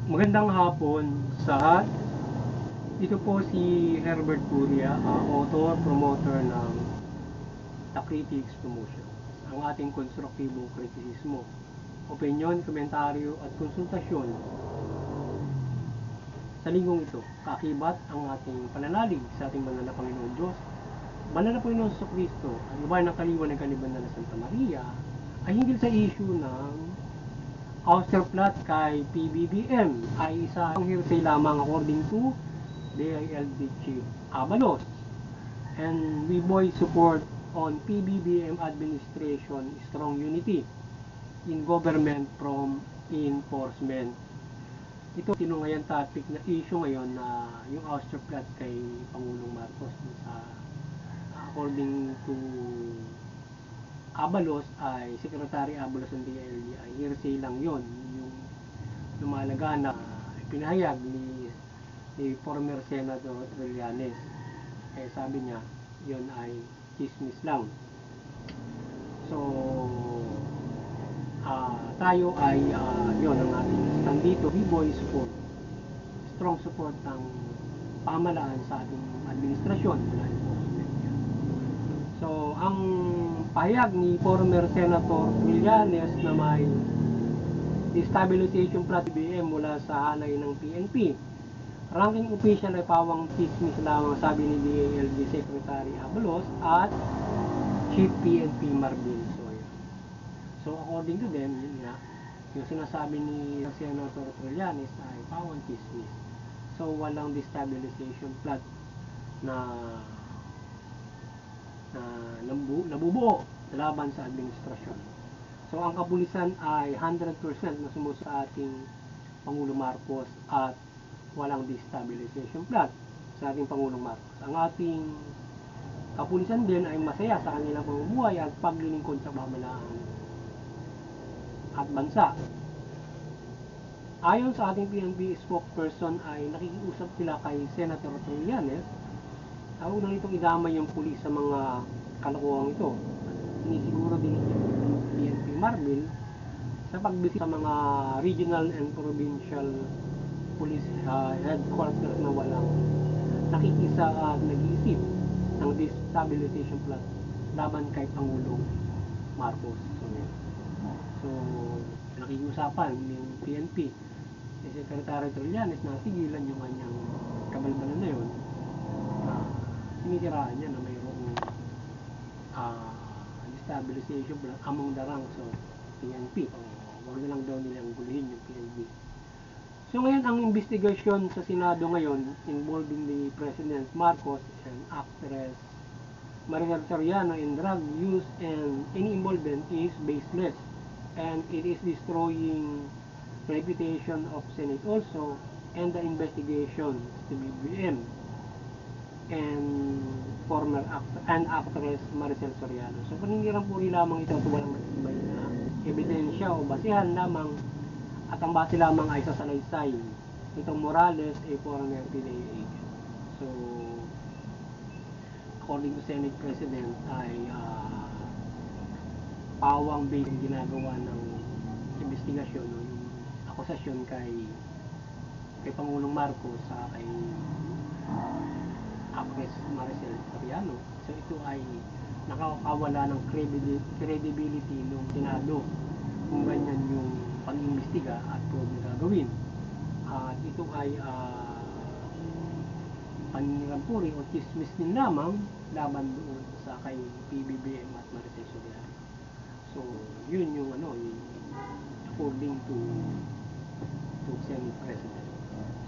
Magandang hapon sa lahat. Ito po si Herbert Curia, author, promoter ng The Critics Promotion. Ang ating konstruktibong kritisismo, opinyon, komentaryo at konsultasyon sa linggong ito, kakibat ang ating pananalig sa ating banal na Panginoon Diyos, banal na Panginoon Jesucristo, ang iba ng kaliwan ng kalibangan na Santa Maria, ay hinggil sa issue ng Austerplatte kay PBBM ay isang hearsay lamang according to DILG Chief Abalos. And we voice support on PBBM administration strong unity in government from enforcement. Ito tinungayan topic na issue ngayon na yung Austerplatte kay Pangulong Marcos sa according to Abalos ay Secretary Abalos ng DILG ay hearsay lang yon, yung lumalaga na pinahayag ni former Senator Trillanes. Sabi niya yon ay chismis lang. So tayo ay yon ang ating stand dito. We voice support, strong support ng pamahalaan sa ating administrasyon. So ang pahayag ni former Senator Trillanes na may destabilization plot BM mula sa hanay ng PNP, ranking official ay pawang chismis lamang, sabi ni DILG Secretary Abalos at Chief PNP Marvin Soya. So according to them, yun nga, yung sinasabi ni Senator Trillanes ay pawang chismis. So walang destabilization plot na nabubuo laban sa administrasyon. So ang kapulisan ay 100% na sumusunod sa ating Pangulo Marcos at walang destabilization plot sa ating Pangulong Marcos. Ang ating kapulisan din ay masaya sa kanilang pamumuhay at paglilingkod sa pamahalaan at bansa. Ayon sa ating PNP spokesperson ay nakikiusap sila kay Senator Trillanes, huwag na nitong idamay yung pulis sa mga kalokohang ito. Sinisiguro din ni PNP Marbil sa pagbisita sa mga regional and provincial police headquarters na walang nakikisa at nag-iisip ng destabilization plot laban kay Pangulong Marcos. So nakikiusapan yung PNP si Secretary Trillanes na sigilan yung kanyang kabalbalan na yun. Sinisiraan niya na mayroong destabilization among the ranks of PNP. Huwag na lang daw nilang guluhin yung PNP. So ngayon ang investigasyon sa Senado ngayon involving the President Marcos and actress Maricel Soriano in drug use and any involvement is baseless and it is destroying reputation of Senate also and the investigation to BBM and former actress Maricel Soriano. So paninirang puri lamang ito at walang matibay na ebidensya o basihan lamang, at ang base lamang ay sa salaysay itong Morales ay former PDA agent. So according to Senate President ay pawang base yung ginagawa ng investigasyon o yung akusasyon kay Pangulong Marcos sa kay actress Maricel Soriano. So ito ay nakakawala ng credibility ng Senado kung ganyan yung pag-imbestiga at probe na gagawin. At ito ay panirampuri o chismis din lamang laban doon sa kay PBBM at Maricel Soriano. So yun yung yung according to Senate President.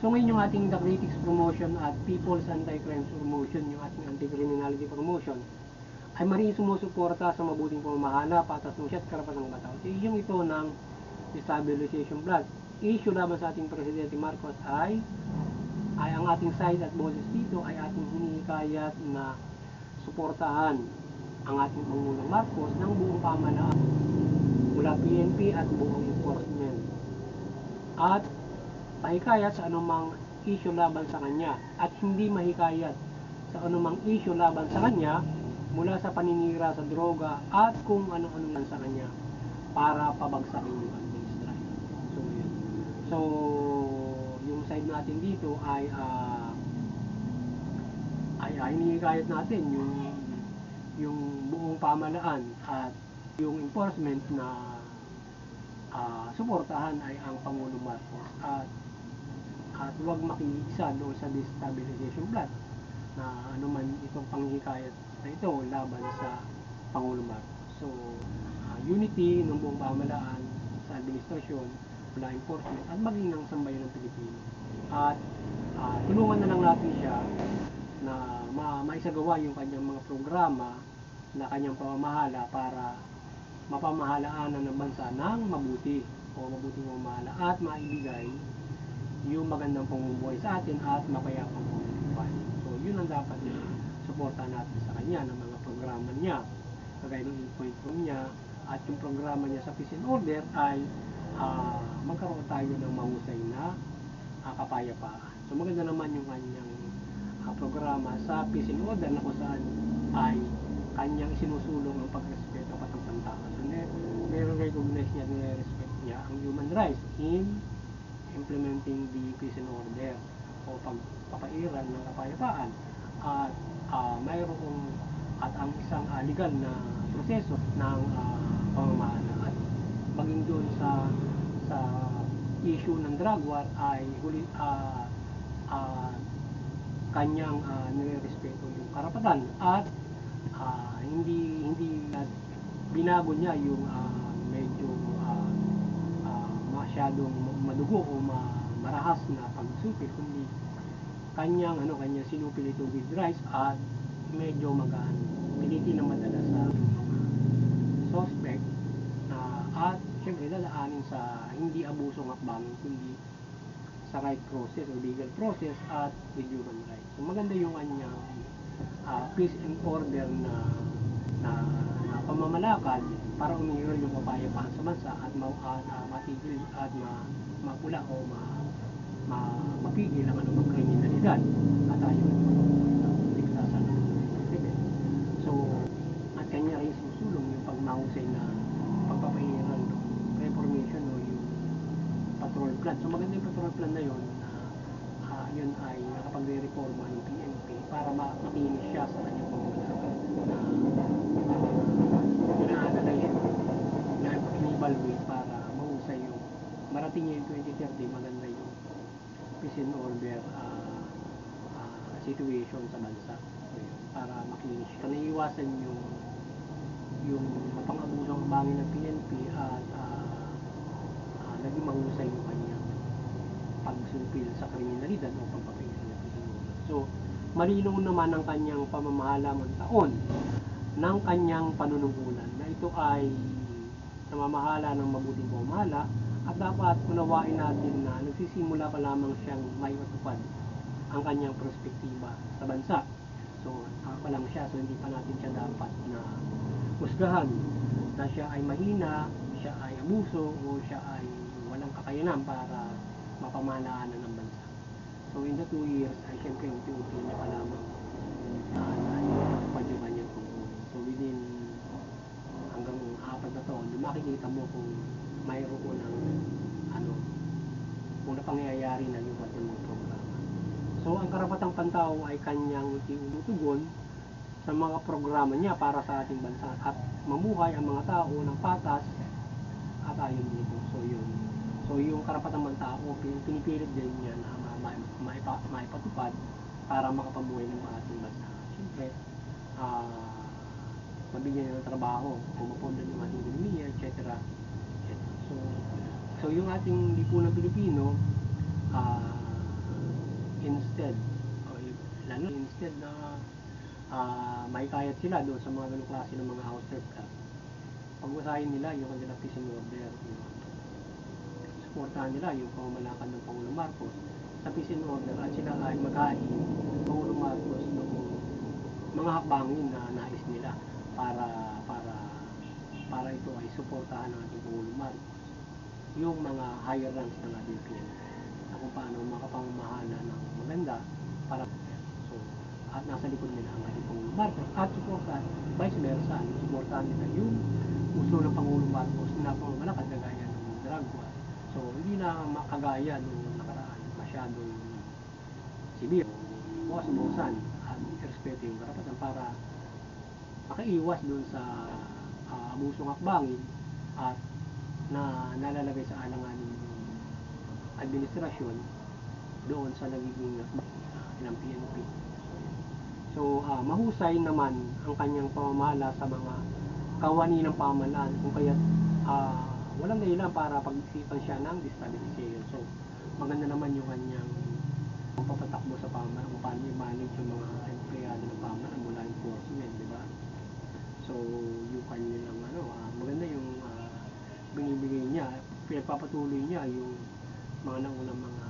So ngayon yung ating The Critics Promotion at People's Anti-Crime Promotion, yung ating Anti-Criminality Promotion, ay maring sumusuporta sa mabuting pamamahala, patas ng siyat, karapatang ng batao. So yung ito ng destabilization plot, issue laban sa ating Presidente Marcos ay ang ating side at boses dito ay ating hinihikayat na suportahan ang ating Pangulong Marcos ng buong pamahalaan mula PNP at buong enforcement at mahikayat sa anumang issue laban sa kanya at hindi mahikayat sa anumang issue laban sa kanya mula sa paninira sa droga at kung ano-ano sa kanya para pabagsakin yung administrasyon. So, yung side natin dito ay hinihikayat natin yung buong pamahalaan at yung enforcement na suportahan ay ang Pangulong Marcos at huwag makiisa doon sa destabilization plot na anuman itong panghihikayat na ito laban sa Pangulong Marcos. So, unity ng buong pamahalaan sa administrasyon, law enforcement at maging ng sambayan ng Pilipino. At tulungan na lang natin siya na maisagawa yung kanyang mga programa na kanyang pamamahala para mapamahalaanan ng bansa ng mabuti o mabuting pamamahala at maibigay yung magandang pamumuhay sa atin at mapayapang pamumuhay. So, yun ang dapat na suportahan natin sa kanya ng mga programa niya, kagaya ng 8-point room niya, at yung programa niya sa peace and order ay magkaroon tayo ng mahusay na kapayapaan. So, maganda naman yung kanyang programa sa peace and order na kung saan ay kanyang isinusulong ang pagrespeto at ang pantao. So, nire-recognize niya, nire-respect niya ang human rights in implementing the peace and order o pagpapairal ng kapayapaan at mayroong at ang isang legal na proseso ng pamamahala at maging doon sa issue ng drug war ay kanyang nire-respeto yung karapatan at hindi binago niya yung medyo masyadong madugo o marahas na pagsupil, kundi kanyang sinupil ito with rice at medyo magaan, piniti na madala sa mga suspect at syempre lalaanin sa hindi abusong hakbangin kundi sa right process o legal process at with human rights. So maganda yung kanyang peace and order na pamamalakad para umiiral yung kapayapaan sa bansa at matigil at mapula o mapigil ang anumang kriminalidad at ayun ligtasan ng krimen. So, at kanya rin susulong yung pagmahusay na pagpapairal ng reformation o yung patrol plan. So maganda yung patrol plan na yun na yun ay nakapagre-reforma ng PNP para makinis siya sa kanyang pamamalakad na ina-analyze na in-evaluate para mahusay yung marating niya yung 2030 maganda yung peace and order situation sa bansa. So, yun, para makinis siya. Naiiwasan yung mapang-abusong bangin ng PNP at naging mahusay yung kanyang pagsupil sa kriminalidad o pagpapairal ng peace and order. So, malinaw naman ang kanyang pamamahala ng taon ng kanyang panunungkulan na ito ay namamahala ng mabuting pamamahala at dapat unawain natin na nagsisimula pa lamang siyang maiwatupad ang kanyang perspektiba sa bansa. So, pa lang siya, so hindi pa natin siya dapat na husgahan na siya ay mahina, siya ay abuso o siya ay walang kakayanan para mapamahalaanan ng bansa. So, in the 2 years ay siyempre unti-unti niya pa lamang yung kanyang tungkulin. So, within hanggang 4 na taon, makikita mo kung mayroon ng kung napangyayari na yung kanyang programa. So, ang karapatang pantao ay kanyang tinutugon sa mga programa niya para sa ating bansa at mamuhay ang mga tao ng patas at ayon dito. So, yun. So, yung karapatang pantao, pinipilit din niya na maipatupad para makapabuhay ng ating bansa. Siyempre, mabigyan niya ng trabaho, pumapundan yung ating ekonomiya, etc. So, yung ating lipunang Pilipino, instead na mahikayat sila doon sa mga ganong klase ng mga house surplus, pag-usahin nila yung kanilang peace and order, suportahan nila yung pamamalakad ng Pangulong Marcos sa peace and order at sila ay maghain Pangulong Marcos ng mga hakbangin na nais nila para ito ay suportahan ng ating Pangulong Marcos yung mga higher ranks ng ating PNP na kung paano makapamamahala ng maganda para at nasa likod nila ang ating Pangulong Marcos at suportahan vice versa, suportahan nila yung gusto ng Pangulong Marcos na pamamalakad kagaya ng drug war. So hindi na na makagaya nung nakaraan, masyadong severe, bukas-bukasan at irespeto yung karapatan para makaiwas dun sa abusong hakbangin at na nalalagay sa alanganin ng administrasyon doon sa nagiging ng PNP. So, mahusay naman ang kanyang pamamahala sa mga kawani ng pamahalaan kung kaya walang dahilan para pag-isipan siya ng destabilization. So, maganda naman yung kanyang papatakbo sa pamahalaan kung paano i-manage yung mga empleyado ng pamahalaan mula enforcement, di ba? So, yung kanyang maganda yung binibigay niya, pinagpapatuloy niya yung mga naunang mga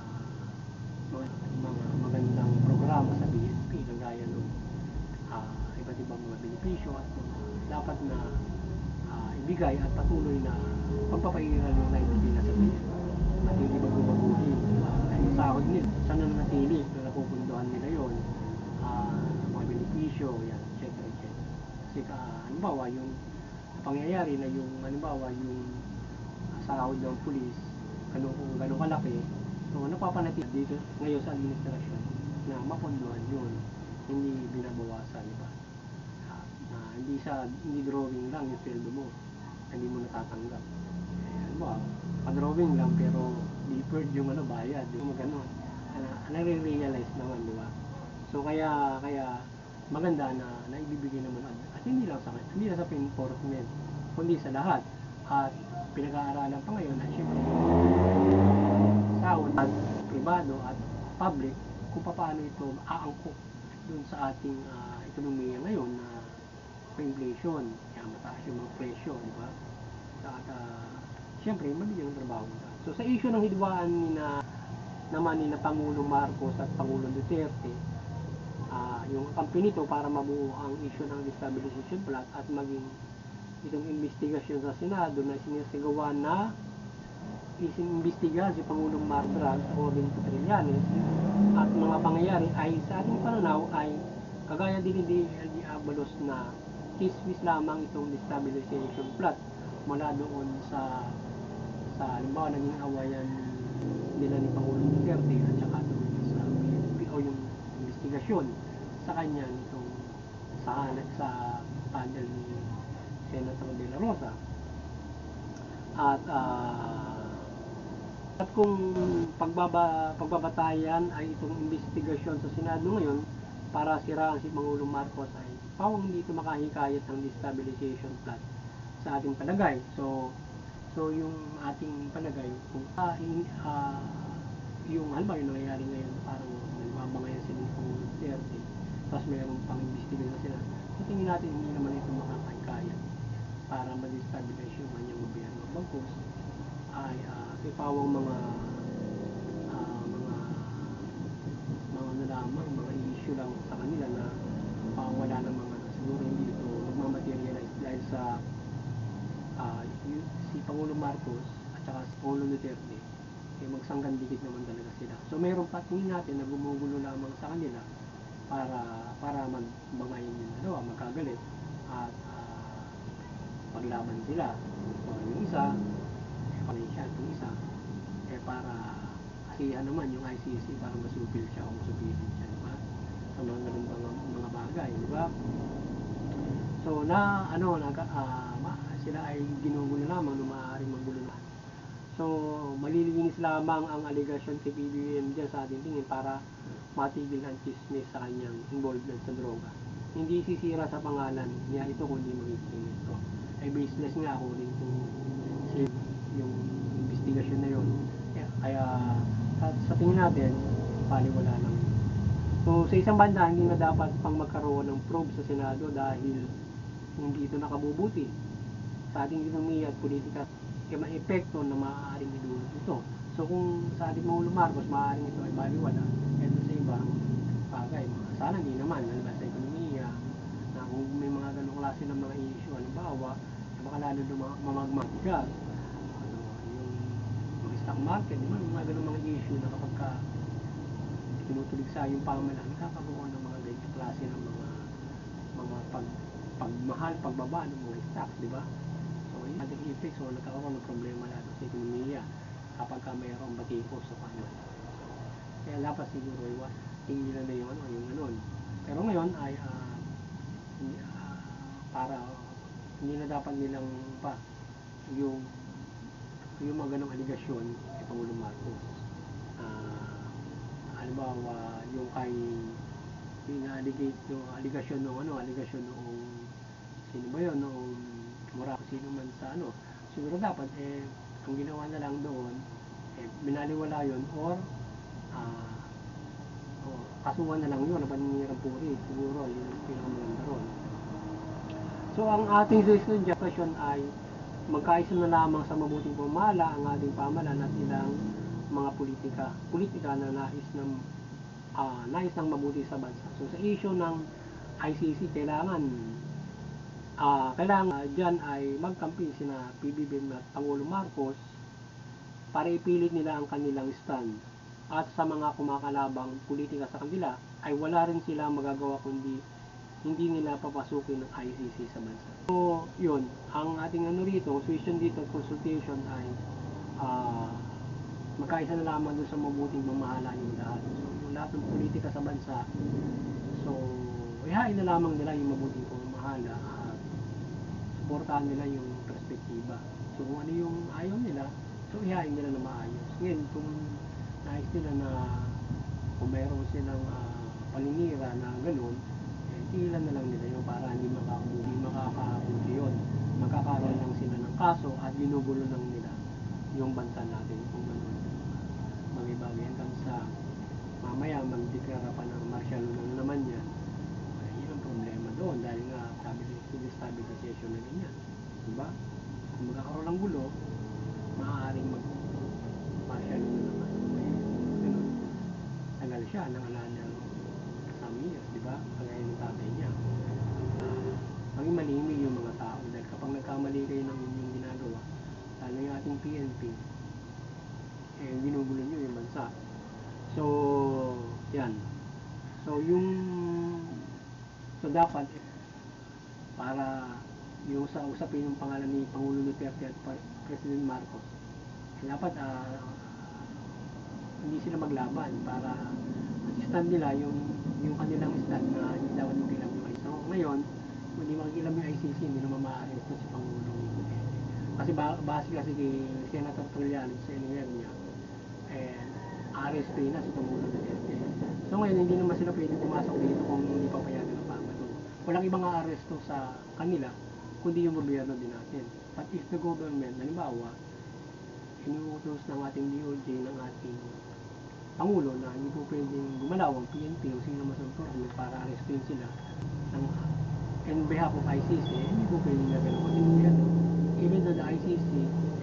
magandang programa sa BNP kagaya ng iba't ibang mga benepisyo at dapat na ibigay at patuloy na pagpapairal ng life nila sa BNP at hindi bago-baguhin dahil sahod nila saan na nanatili na napupunduhan nila yun, mga benepisyo yan, etc. Kasi halimbawa yung pangyayari na yung halimbawa yung sahod ng pulis ganun kalaki, so napapanatili dito ngayon sa administrasyon na mapunduhan yun, hindi binabawasan, diba? Hindi drawing lang yung sweldo mo, hindi mo natatanggap. Halimbawa, pa-drawing lang pero deferred yung bayad, yung gano'n. Nare-realize naman, diba? So kaya maganda na naibibigay naman at hindi lang sa enforcement, kundi sa lahat. At pinag-aaralan pa ngayon at syempre sahod at pribado at public kung paano ito aangkop dun sa ating ekonomiya ngayon na inflation, kaya mataas yung mga presyo, di ba? At syempre mabigyan ng trabaho nila. So sa issue ng hidwaan naman ni na Pangulong Marcos at Pangulong Duterte, yung kampi nito para mabuo ang issue ng destabilization plot at maging itong investigasyon sa Senado na sinisigawa na isimbestiga si Pangulong Marcos according to Trillanes at mga pangyayari ay sa ating pananaw ay kagaya din ni Abalos na chismis lamang itong destabilization plot mula doon sa halimbawa naging awayan nila ni Pangulong Duterte at saka doon sa PNP o yung investigasyon sa kanya nitong sa panel ni Senator De La Rosa at kung pagbabatayan ay itong investigasyon sa Senado ngayon para siraan si Pangulong Marcos ay pawang hindi ito makahikayat ng destabilization plot sa ating palagay. So yung ating palagay kung yung halimbawa yung nangyayari ngayon parang nagbabangayan sila ng Pangulong Duterte tapos mayroon pang investigasyon sila, so tingin natin hindi naman ito makakahikayat para ma-destabilize yung kanyang gobyerno. Bagkus ay ipawang mga lamang, mga issue lang sa kanila na wala na mga siguro hindi ito magmamaterialize dahil sa si Pangulong Marcos at saka si Pangulong Duterte magsanggan dikit naman talaga sila. So mayroon pa tingin natin na gumugulo lamang sa kanila para magbangayin yung dalawa, magkagalit at paglaban sila. Yung isa financial, yung isa para kasiyahan naman yung ICC para masupil siya o masubilin siya, diba? Sa mga ganun mga bagay, diba? So sila ay ginugulo lamang nung maaaring magulo na. So malilinis lamang ang allegation kay PBBM dyan sa ating tingin para matigil ang chismis sa kanyang involvement sa droga. Hindi sisira sa pangalan niya ito kundi magiging ito ay baseless nga according to yung investigasyon na yun. Kaya sa tingin natin paliwala lang. So sa isang banda hindi na dapat pang magkaroon ng probe sa Senado dahil hindi ito nakabubuti sa ating ekonomiya at politika may epekto na maaaring idulot ito. So kung sa ating Pangulong Marcos maaaring ito ay baliwala, ito sa ibang bagay, sana hindi naman, halimbawa sa ekonomiya na kung may mga ganong klase ng mga issue, halimbawa baka lalo mamagmatigas yung stock market, di ba? Mga ganong mga issue na kapag tinutulig sa yung pamahalaan, nakakaroon ng mga ganyan klase ng mga pagmahal, pagbaba ng mga stocks, di ba? So, yung ating effect, so nagkakaroon ng problema lalo sa ekonomiya kapag mayroong sa pamahalaan. Kaya dapat siguro tingin nila na yung ganun. Pero ngayon ay para hindi na dapat nilang pa yung mga ganong aligasyon kay Pangulong Marcos. Halimbawa, yung ina-allegate yung aligasyon noong sino ba yun, noong Muraco, sino man sa siguro dapat ang ginawa na lang doon binaliwala yun or kasuhan na lang yun na paninirang puri, siguro yun ang pinakamaganda ron. So ang ating suggestion ay magkaisa na lamang sa mabuting pamamahala ang ating pamahalaan at ilang mga politika na nais ng mabuti sa bansa. So sa issue ng ICC, kailangan dyan ay magkampi sina PBBM at Pangulong Marcos para ipilit nila ang kanilang stand. At sa mga kumakalabang politika sa kanila ay wala rin sila magagawa kundi hindi nila papasukin ng ICC sa bansa. So yun, ang ating suggestion dito, consultation ay magkaisa na lamang doon sa mabuting mamahala yung lahat. So yung lahat ng politika sa bansa, so ihain na lamang nila yung mabuting pamamahala at suportahan nila yung perspektiba. So kung ano yung ayaw nila, so ihain nila na maayos. Ngayon, kung nais nila na kung mayroon silang paninira na gano'n, tigilan na lang nila yun para hindi makakabuti yun. Magkakaroon lang sila ng kaso at ginugulo lang nila yung bansa natin kung gano'n. Bagay-bagay hanggang sa mamaya magdeklara pa ng martial law na naman yan. Yun ang problema doon dahil nga destabilization na rin yan. Diba? Kung magkakaroon ng gulo, maaaring martial law na naman. Ganun. Tagal siya, nangalan ng some years, diba? Kagaya ng tatay niya. Maging malimig yung mga tao dahil kapag nagkamali kayo ng inyong ginagawa, lalo yung ating PNP, ginugulo nyo yung bansa. So, yan. So, dapat para yung sa usapin yung pangalan ni Pangulo Duterte at President Marcos, dapat hindi sila maglaban para stand nila yung kanilang stand na hindi dapat makilam yung ICC. So, ngayon, kung hindi makikilam yung ICC, hindi naman maaari ito si Pangulong Duterte. Kasi base kasi kay Senator Trillanes sa NWR niya, arrest na si Pangulong Duterte. So ngayon, hindi naman sila pwede pumasok dito kung hindi papayagan ng Pangulo. Walang ibang aaresto sa kanila, kundi yung gobyerno din natin. But if the government, halimbawa, inuutos ng ating DOJ, ng ating Pangulo na hindi po pwedeng gumalaw ang PNP o sino mas authority para arrestin sila in behalf of ICC, hindi po pwedeng na ganun kasi gobyerno. Even though the ICC,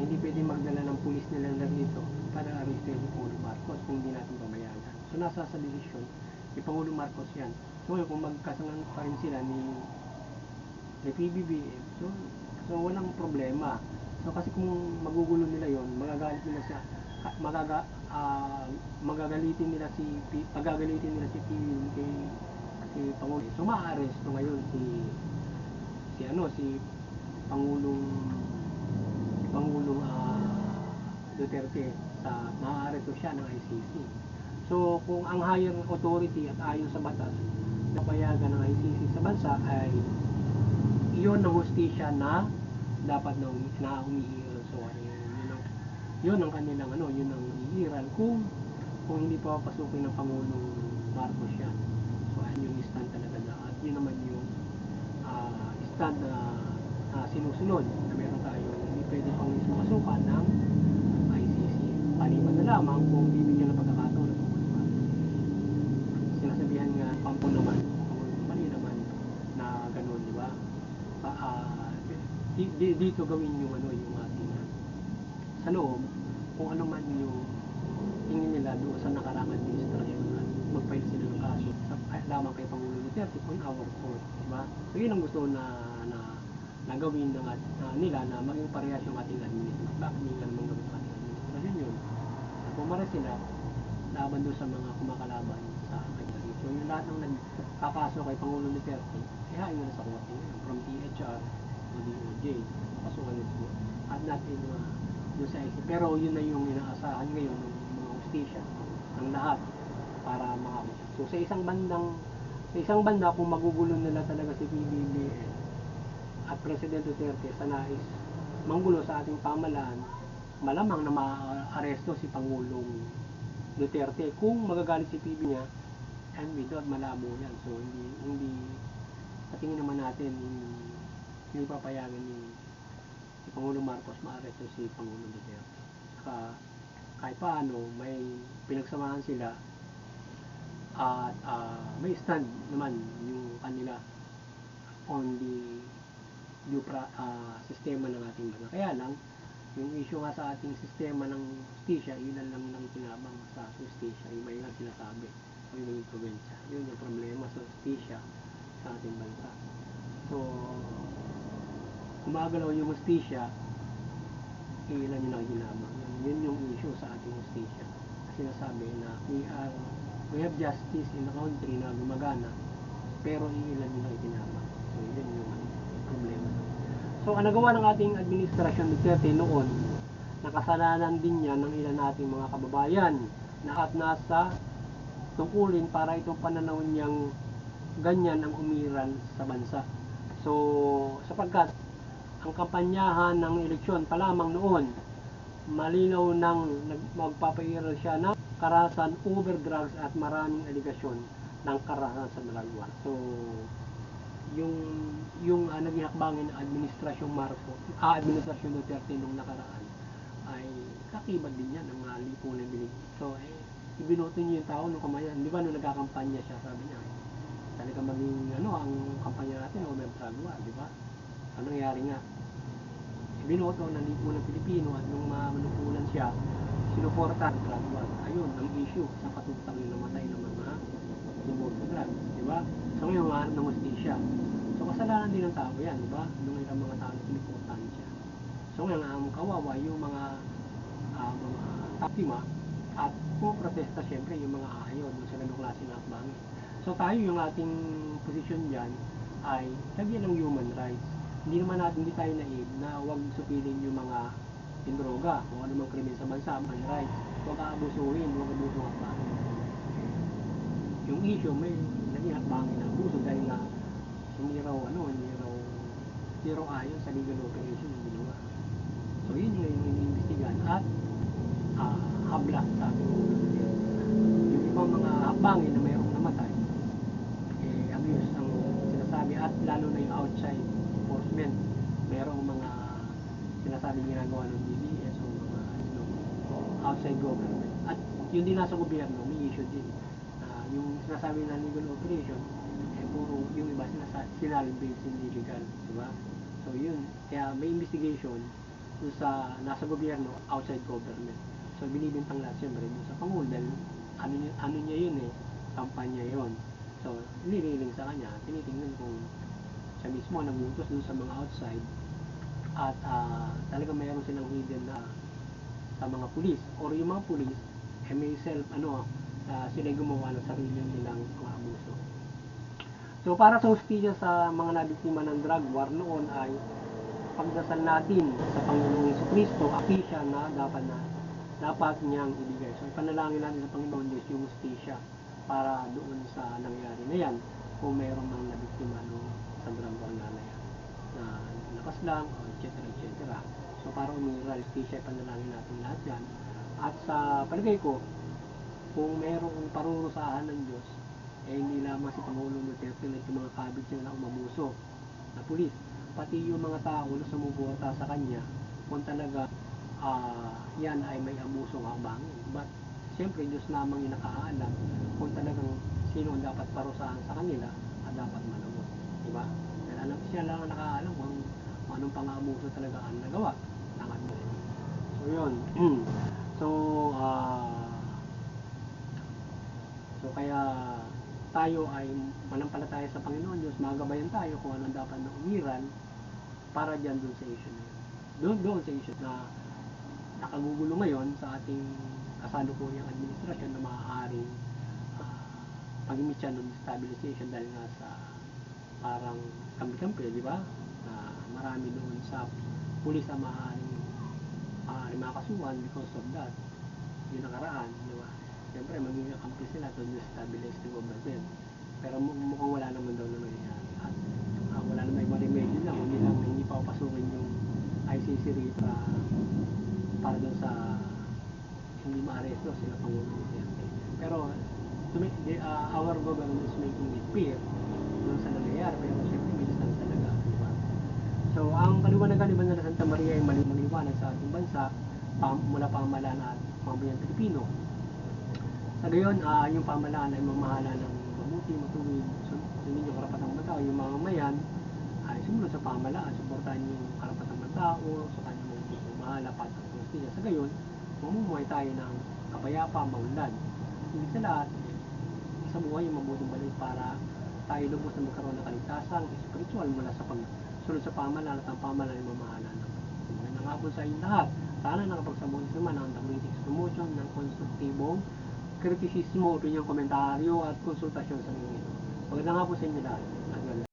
hindi pwedeng magdala ng pulis nila na rito para arrestin si Pangulong Marcos kung hindi natin pabayagan. So nasa sa decision ni Pangulong Marcos yan. So kung magkasangan pa rin sila ni PBBM, so walang problema. So kasi kung magugulo nila yon, magagalitin nila si Pangulo. So maaaresto ngayon si Pangulong Duterte sa maaaresto siya ng ICC. So kung ang higher authority at ayon sa batas napayagan ng ICC sa bansa ay iyon ang hustisya na dapat na umiiral. So yun ang kanilang yun ang iiral kung hindi pa papasukin ng Pangulong Marcos yan. So ayun yung stand talaga na at yun naman yung stand na sinusunod na meron tayo hindi pwede pang pasukan ng ICC. Paliban na lamang kung bibigyan ng pagkakataon ng Pangulong Marcos. Sinasabihan nga pampo naman, mali naman na gano'n, di ba? Dito gawin yung yung ating sa loob kung ano man yung tingin nila doon sa nakarang administrasyon at mag-file sila ng kaso lamang kay Pangulong Duterte on our court, diba? So yun ang gusto na gawin ng nila na maging parehas yung ating administrasyon. Bakit hindi nga naman gawin ng ating administrasyon yun? Pumara sila laban doon sa mga kumakalaban sa kanya. So yung lahat ng nagkakaso kay Pangulong Duterte, ihain nila sa korte ngayon from THR o DOJ. Pasukan nila at natin doon sa ICC. Pero yun na yung inaasahan ngayon ng mga hustisya ng lahat para makakuha. So sa isang banda kung magugulo nila talaga si PBBM at President Duterte sa nais manggulo sa ating pamahalaan, malamang na ma-aresto si Pangulong Duterte kung magagalit si PBBM niya, and without malabo yan. So hindi sa tingin naman natin hindi papayagan ni Pangulong Marcos ma-aresto si Pangulong Duterte. Kahit paano may pinagsamahan sila at may stand naman yung kanila on the sistema ng ating bansa. Kaya lang yung issue nga sa ating sistema ng justisya, ilan lang ng tinabang sa justisya, iba lang sinasabi o yung probinsya. Yun yung problema sa justisya sa ating bansa. So gumagalaw yung justisya, ilan yung naginabang. Yun yung issue sa ating justisya. Sinasabi na we have justice in the country na gumagana, pero ilan yung naginabang. So yun yung problema. So ang nagawa ng ating administrasyon Duterte noon, nakasalanan din yan ng ilan nating mga kababayan na at nasa tungkulin para itong pananaw niyang ganyan ang umiral sa bansa. So sapagkat ang kampanyahan ng eleksyon pa lamang noon, malinaw nang magpapairal siya ng karahasan over drugs at maraming aligasyon ng karahasan sa drug war. So yung naging hakbangin ng administrasyong administrasyong Duterte nung nakaraan ay kakibad din yan ng lipunan bilig. So ibinoto niyo yung tao nung kamayan, di ba nung nagkakampanya siya, sabi niya talaga maging ang kampanya natin over drug war, di ba? Ano nangyari nga? Ibinoto ng lipunan Pilipino at nung manupulan siya, sinuporta ang drug war. Ayun ang issue sa katutang yung namatay ng mga tungkol sa drugs, di ba? So ngayon mahanap ng hustisya. So kasalanan din ng tao yan, di ba? Nung ilang mga tao na sinuportahan siya. So ngayon ang kawawa yung mga taktima at protesta siyempre yung mga ayaw dun sa ganung klase ng hakbangin. So tayo yung ating posisyon dyan ay lagyan ng human rights. Hindi tayo naive na huwag supilin yung mga droga o anumang krimen sa bansa, human rights. Huwag aabusuhin, huwag abusong hakbangin. Yung issue may naging hakbangin na abuso dahil na hindi raw ayon sa legal operation yung ginawa. So yun yung iniimbestigahan at habla sa ating yung ibang mga hakbangin na mayroong namatay, abuse ang sinasabi, at lalo na yung outside enforcement, mayroong mga sinasabi ginagawa ng DBS o mga outside government, at yun din nasa gobyerno may issue din yung sinasabi na legal operation, puro yung iba sinabi based in illegal, diba? So yun, kaya may investigation dun sa nasa gobyerno, outside government. So binibintang lahat siyempre dun sa Pangulo dahil ano niya yun kampanya yun. So nililing sa kanya, tinitingnan kung siya mismo nagutos dun sa mga outside at talaga mayroon silang hidden na sa mga pulis or yung mga pulis may sila gumawa ng sarili nilang mga abuso. So para sa hustisya sa mga nabiktima ng drug war noon ay pagdasal natin sa Panginoong Jesucristo, hustisya na dapat niyang ibigay. So ipanalangin natin sa Panginoon Diyos yung hustisya para doon sa nangyari na yan kung mayroong mga nabiktima sa drug war na yan na nakaslang etc. So para umiral hustisya, ipanalangin natin lahat yan. At sa palagay ko, kung mayroong parurusahan ng Diyos, hindi lamang si Pangulong Duterte na yung mga kabit niya na umabuso na pulis, pati yung mga tao na sumuporta sa kanya kung talaga yan ay may abusong hakbangin. But siyempre Diyos lamang yung nakaalam kung talagang sino ang dapat parusahan sa kanila at dapat managot, diba? Dahil siya lang ang nakaalam kung anong pang-abuso talaga ang nagawa ng administrasyon. So yun. So kaya tayo ay manampalataya sa Panginoon Diyos, magabayan tayo kung anong dapat na umiral para dyan doon sa issue na yun. Doon sa issue na nakagugulo ngayon sa ating kasalukuyang administrasyon na maaaring pag-imit siya ng stabilization dahil nga sa parang kampi-kampi, di ba? Marami doon sa pulis na maaaring makakasuhan because of that. yung nakaraan, di ba? Siyempre, magiging kakampi sila to destabilize the government. Pero mukhang wala naman daw na nangyayari. At wala naman yung remedyo lang, hindi pa papasukin yung ICC rito para doon sa hindi ma-aresto sila Pangulong Duterte. Pero our government is making it clear doon sa nangyayari, pero siyempre may distance talaga, di ba? So, ang paliwanagan ni Bandera Santa Maria ay maliwanag sa ating bansa mula pamahalaan at pamamayang Pilipino. Sa gayon, yung pamahalaan ay mamahala ng mabuti, matuwid, sundin yung karapatang ng tao, yung mamamayan ay sumunod sa pamahalaan, suportahan yung karapatang ng tao, sa kanyang mahala, patang justice. Sa gayon, mamumuhay tayo ng kapayapa, maunlad. Hindi sa lahat, sa buhay yung mabuting balik para tayo lubos na magkaroon ng kaligtasan spiritual mula sa pagsunod sa pamahalaan at ang pamahalaan ay mamahala ng magandang hapon sa inyong lahat. Sana nakapagsabunis naman ang critics promotion ng konstruktibong kritisismo, opinion, komentaryo at konsultasyon sa mga ito. Magandang hapon sa inyo lahat.